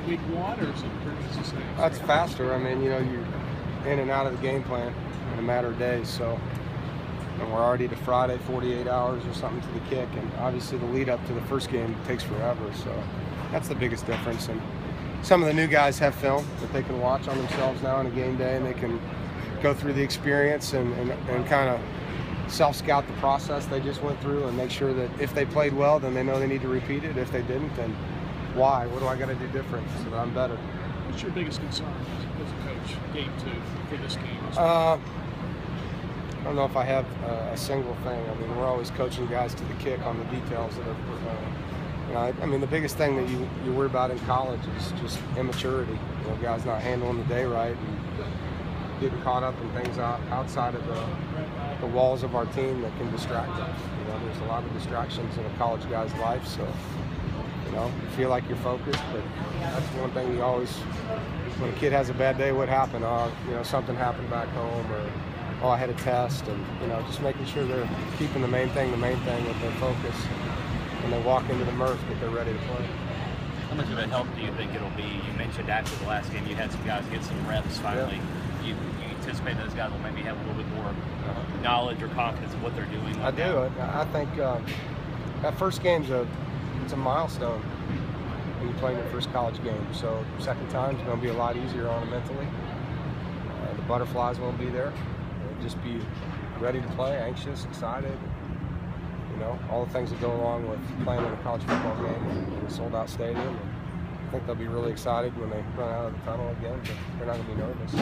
week one, or is it pretty much the same? That's faster. I mean, you know, you're in and out of the game plan in a matter of days. So, and we're already to Friday, 48 hours or something to the kick, and obviously the lead up to the first game takes forever. So that's the biggest difference. And some of the new guys have film that they can watch on themselves now on a game day, and they can go through the experience and kind of self-scout the process they just went through and make sure that if they played well, then they know they need to repeat it. If they didn't, then why? What do I got to do different so that I'm better? What's your biggest concern as a coach, game two, for this game? I don't know if I have a single thing. I mean, we're always coaching guys to the kick on the details that are, you know, I mean, the biggest thing that you worry about in college is just immaturity. You know, guys not handling the day right and getting caught up in things outside of the walls of our team that can distract them. You know, there's a lot of distractions in a college guy's life, so, you know, you feel like you're focused, but that's one thing you always, when a kid has a bad day, what happened? Oh, you know, something happened back home, or oh, I had a test, and, you know, just making sure they're keeping the main thing with their focus when they walk into the Murph, that they're ready to play. How much of a help do you think it'll be? You mentioned after the last game you had some guys get some reps finally. Yeah. You anticipate those guys will maybe have a little bit more knowledge or confidence in what they're doing? I do. I think that first game's it's a milestone when you play in your first college game. So second time's going to be a lot easier on them mentally. The butterflies won't be there. Just be ready to play, anxious, excited. You know, all the things that go along with playing in a college football game in a sold-out stadium. And I think they'll be really excited when they run out of the tunnel again, but they're not going to be nervous.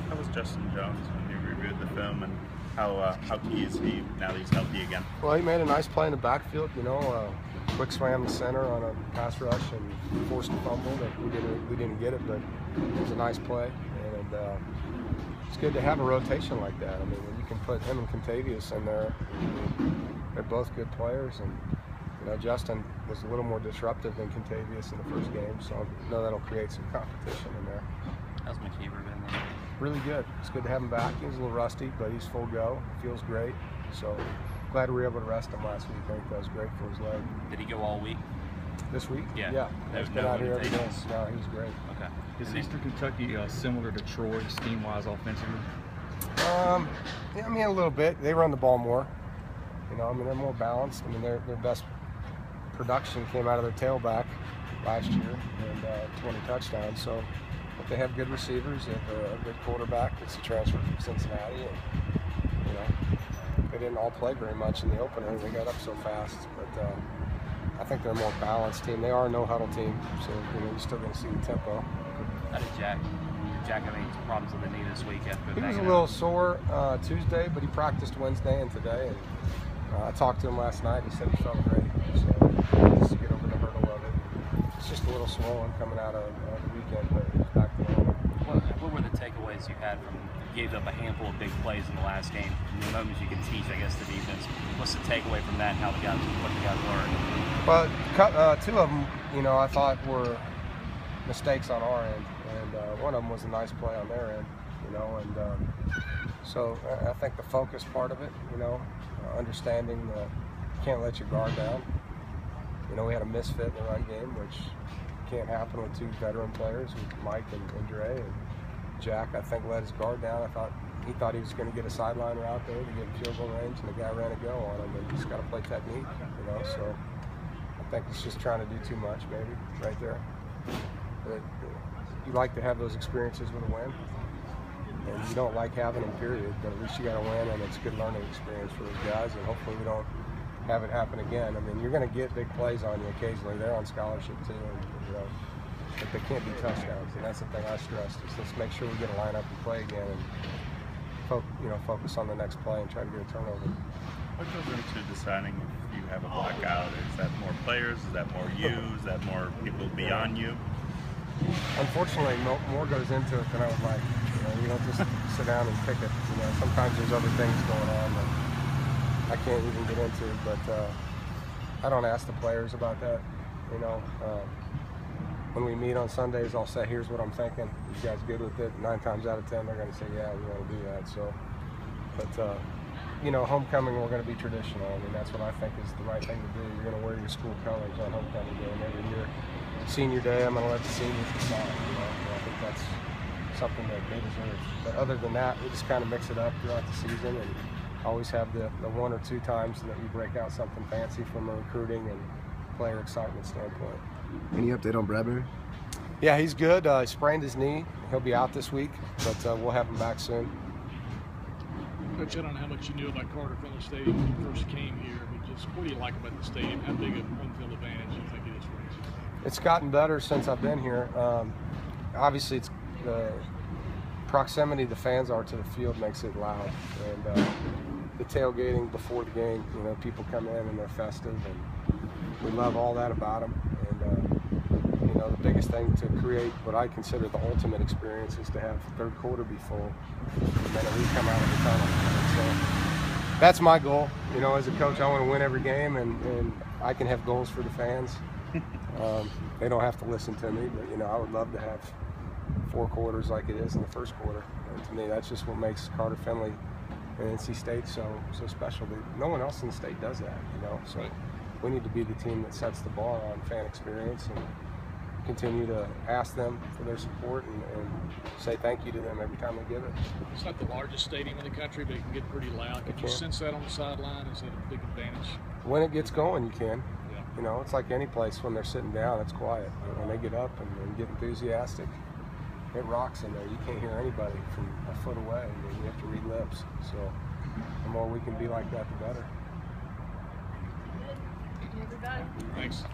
How was Justin Jones when you reviewed the film, and how key is he now that he's healthy again? Well, he made a nice play in the backfield. You know, quick swam to center on a pass rush and forced a fumble that we didn't get it, but it was a nice play. And it's good to have a rotation like that. I mean, when you can put him and Contavious in there, they're both good players, and you know, Justin was a little more disruptive than Contavious in the first game, so I know that'll create some competition in there. How's McKeever been there? Really good. It's good to have him back. He was a little rusty, but he's full go. Feels great. So glad we were able to rest him last week. I think that was great for his leg. Did he go all week? This week? Yeah. Yeah. There's He's been no out here every day. limitations. No, he was great. Okay. Is Eastern Kentucky similar to Troy, scheme-wise, offensively? Yeah, I mean, a little bit. They run the ball more. You know, I mean, they're more balanced. I mean, their best production came out of their tailback last year, and 20 touchdowns. So, but they have good receivers. They have a good quarterback. It's a transfer from Cincinnati, and you know, they didn't all play very much in the opener. They got up so fast, but I think they're a more balanced team. They are a no-huddle team, so you know, you're still going to see the tempo. How did Jack have any problems with the knee this week after He was a little sore Tuesday, but he practiced Wednesday and today. And I talked to him last night. He said he felt great. So just to get over the hurdle of it. It's just a little swollen coming out of the weekend, but he's back to normal. What were the takeaways you had from? You gave up a handful of big plays in the last game. In the moments you can teach, I guess, the defense. What's the takeaway from that? How what the guys learned? Well, two of them, you know, I thought were mistakes on our end, and one of them was a nice play on their end, you know, and so I think the focus part of it, you know, understanding that you can't let your guard down. You know, we had a misfit in the run game, which can't happen with two veteran players, with Mike and Dre, and Jack, I think, let his guard down. He thought he was going to get a sideline route there to get field goal range, and the guy ran a go on him, and you just got to play technique, you know, so I think he's just trying to do too much, maybe, right there. But you like to have those experiences with a win, and you don't like having them, period, but at least you got to win, and it's a good learning experience for those guys, and hopefully we don't have it happen again. I mean, you're going to get big plays on you occasionally. They're on scholarship too, and, you know, but they can't be touchdowns, and that's the thing I stressed, is let's make sure we get a line up and play again, and focus on the next play and try to get a turnover. What goes into deciding if you have a blackout? Is that more players? Is that more you? Is that more people beyond you? Unfortunately, more goes into it than I would like. You know, you don't just sit down and pick it. You know, sometimes there's other things going on that I can't even get into. But I don't ask the players about that. You know, when we meet on Sundays, I'll say, "Here's what I'm thinking. You guys good with it?" 9 times out of 10, they're going to say, "Yeah, we want to do that." So, but you know, homecoming, we're going to be traditional. I mean, that's what I think is the right thing to do. You're going to wear your school colors on homecoming game every year. senior day, I'm going to let the seniors decide. And I think that's something that they deserve. But other than that, we just kind of mix it up throughout the season and always have the 1 or 2 times that we break out something fancy from a recruiting and player excitement standpoint. Any update on Bradbury? Yeah, he's good. He sprained his knee. He'll be out this week, but we'll have him back soon. Coach, I don't know how much you knew about Carter Finley Stadium when you first came here, but just what do you like about the stadium? How big of home field advantage do you think it is for you? It's gotten better since I've been here. Obviously, it's the proximity the fans are to the field makes it loud, and the tailgating before the game, people come in and they're festive, and we love all that about them. And the biggest thing to create what I consider the ultimate experience is to have third quarter be full, and then we come out of the tunnel. And so that's my goal. As a coach, I want to win every game, and I can have goals for the fans. They don't have to listen to me, but I would love to have 4 quarters like it is in the first quarter. And to me, that's just what makes Carter Finley and NC State so special. No one else in the state does that, So we need to be the team that sets the bar on fan experience and continue to ask them for their support and say thank you to them every time we give it. It's not the largest stadium in the country, but it can get pretty loud. Can you sense that on the sideline? Is that a big advantage? When it gets going, you can. Yeah. It's like any place when they're sitting down, it's quiet. When they get up and get enthusiastic, it rocks in there. You can't hear anybody from a foot away. You have to read lips. So the more we can be like that, the better. Thanks.